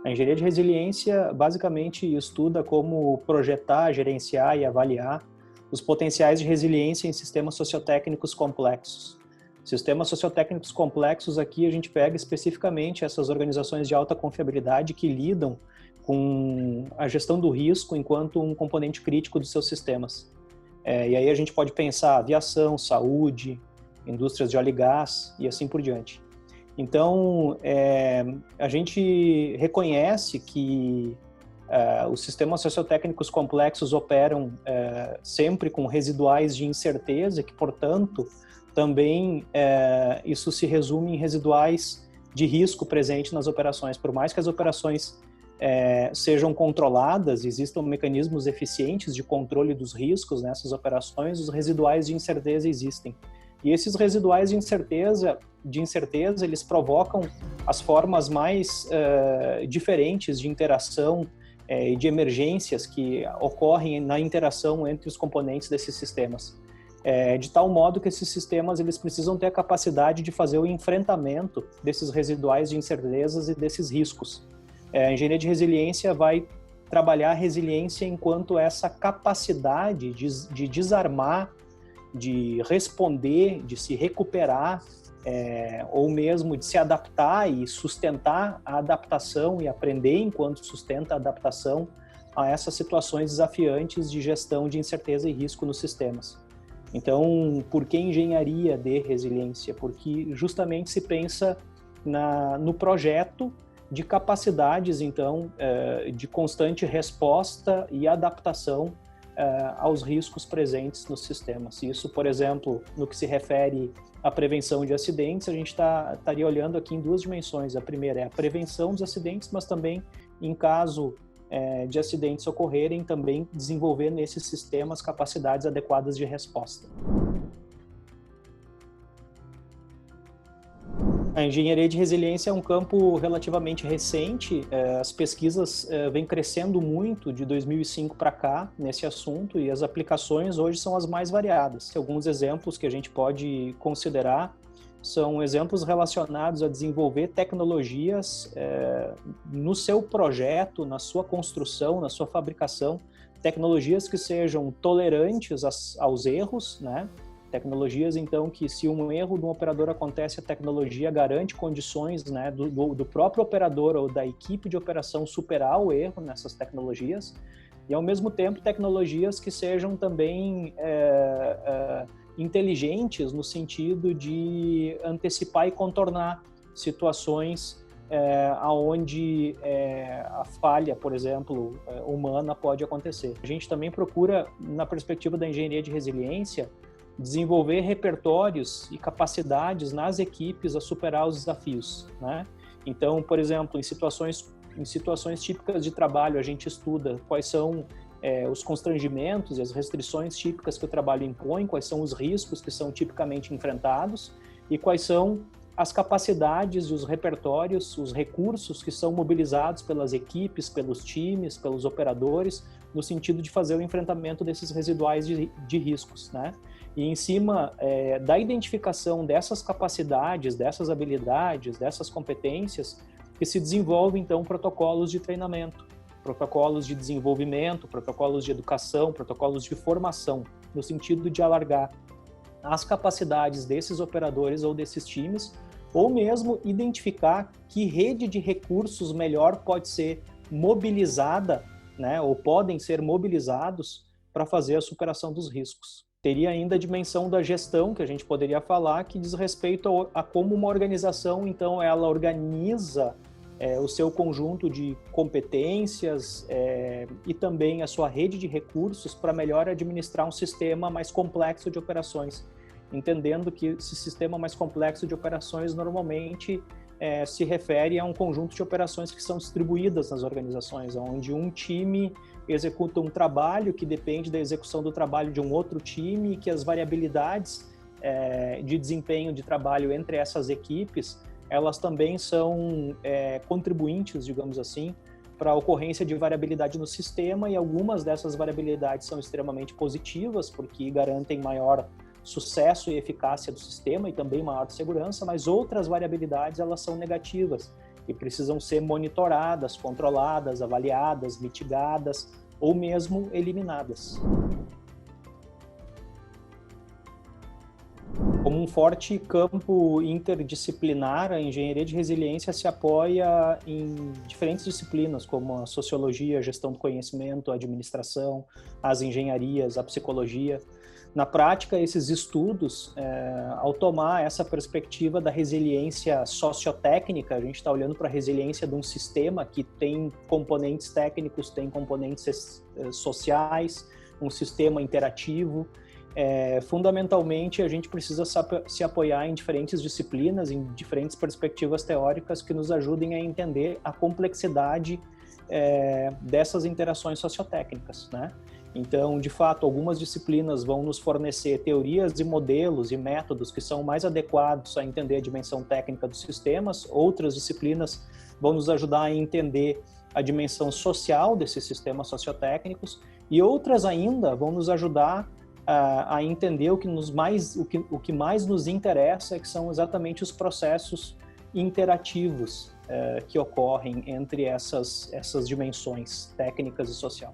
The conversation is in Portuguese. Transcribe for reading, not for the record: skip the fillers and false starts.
A engenharia de resiliência basicamente estuda como projetar, gerenciar e avaliar os potenciais de resiliência em sistemas sociotécnicos complexos. Sistemas sociotécnicos complexos aqui a gente pega especificamente essas organizações de alta confiabilidade que lidam com a gestão do risco enquanto um componente crítico dos seus sistemas. E aí a gente pode pensar aviação, saúde, indústrias de óleo e gás e assim por diante. Então, a gente reconhece que os sistemas sociotécnicos complexos operam sempre com residuais de incerteza, que, portanto, também isso se resume em residuais de risco presente nas operações. Por mais que as operações sejam controladas, existam mecanismos eficientes de controle dos riscos nessas operações, os residuais de incerteza existem. E esses residuais de incerteza eles provocam as formas mais diferentes de interação e de emergências que ocorrem na interação entre os componentes desses sistemas. De tal modo que esses sistemas eles precisam ter a capacidade de fazer o enfrentamento desses residuais de incertezas e desses riscos. A engenharia de resiliência vai trabalhar a resiliência enquanto essa capacidade de desarmar, de responder, de se recuperar, ou mesmo de se adaptar e sustentar a adaptação e aprender enquanto sustenta a adaptação a essas situações desafiantes de gestão de incerteza e risco nos sistemas. Então, por que engenharia de resiliência? Porque justamente se pensa no projeto de capacidades, então, de constante resposta e adaptação aos riscos presentes nos sistemas. Isso, por exemplo, no que se refere à prevenção de acidentes, a gente estaria olhando aqui em duas dimensões. A primeira é a prevenção dos acidentes, mas também, em caso de acidentes ocorrerem, também desenvolver nesses sistemas capacidades adequadas de resposta. A engenharia de resiliência é um campo relativamente recente, as pesquisas vêm crescendo muito de 2005 para cá nesse assunto e as aplicações hoje são as mais variadas. Alguns exemplos que a gente pode considerar são exemplos relacionados a desenvolver tecnologias no seu projeto, na sua construção, na sua fabricação, tecnologias que sejam tolerantes aos erros, né? Tecnologias, então, que se um erro de um operador acontece, a tecnologia garante condições, né, do próprio operador ou da equipe de operação superar o erro nessas tecnologias e, ao mesmo tempo, tecnologias que sejam também inteligentes no sentido de antecipar e contornar situações onde a falha, por exemplo, humana pode acontecer. A gente também procura, na perspectiva da engenharia de resiliência, desenvolver repertórios e capacidades nas equipes a superar os desafios, né? Então, por exemplo, em situações típicas de trabalho, a gente estuda quais são os constrangimentos e as restrições típicas que o trabalho impõe, quais são os riscos que são tipicamente enfrentados e quais são as capacidades e os repertórios, os recursos que são mobilizados pelas equipes, pelos times, pelos operadores, no sentido de fazer o enfrentamento desses residuais de riscos, né? E em cima da identificação dessas capacidades, dessas habilidades, dessas competências, que se desenvolve, então, protocolos de treinamento, protocolos de desenvolvimento, protocolos de educação, protocolos de formação, no sentido de alargar as capacidades desses operadores ou desses times, ou mesmo identificar que rede de recursos melhor pode ser mobilizada, né, ou podem ser mobilizados para fazer a superação dos riscos. Teria ainda a dimensão da gestão, que a gente poderia falar, que diz respeito a como uma organização, então, ela organiza o seu conjunto de competências e também a sua rede de recursos para melhor administrar um sistema mais complexo de operações, entendendo que esse sistema mais complexo de operações normalmente se refere a um conjunto de operações que são distribuídas nas organizações, onde um time executa um trabalho que depende da execução do trabalho de um outro time e que as variabilidades de desempenho de trabalho entre essas equipes, elas também são contribuintes, digamos assim, para a ocorrência de variabilidade no sistema, e algumas dessas variabilidades são extremamente positivas, porque garantem maior sucesso e eficácia do sistema e também maior segurança, mas outras variabilidades elas são negativas e precisam ser monitoradas, controladas, avaliadas, mitigadas ou mesmo eliminadas. Como um forte campo interdisciplinar, a engenharia de resiliência se apoia em diferentes disciplinas, como a sociologia, a gestão do conhecimento, a administração, as engenharias, a psicologia. Na prática, esses estudos, ao tomar essa perspectiva da resiliência sociotécnica, a gente está olhando para a resiliência de um sistema que tem componentes técnicos, tem componentes sociais, um sistema interativo. Fundamentalmente, a gente precisa se apoiar em diferentes disciplinas, em diferentes perspectivas teóricas que nos ajudem a entender a complexidade dessas interações sociotécnicas, né? Então, de fato, algumas disciplinas vão nos fornecer teorias e modelos e métodos que são mais adequados a entender a dimensão técnica dos sistemas, outras disciplinas vão nos ajudar a entender a dimensão social desses sistemas sociotécnicos e outras ainda vão nos ajudar a entender o que mais nos interessa, que são exatamente os processos interativos que ocorrem entre essas dimensões técnicas e social.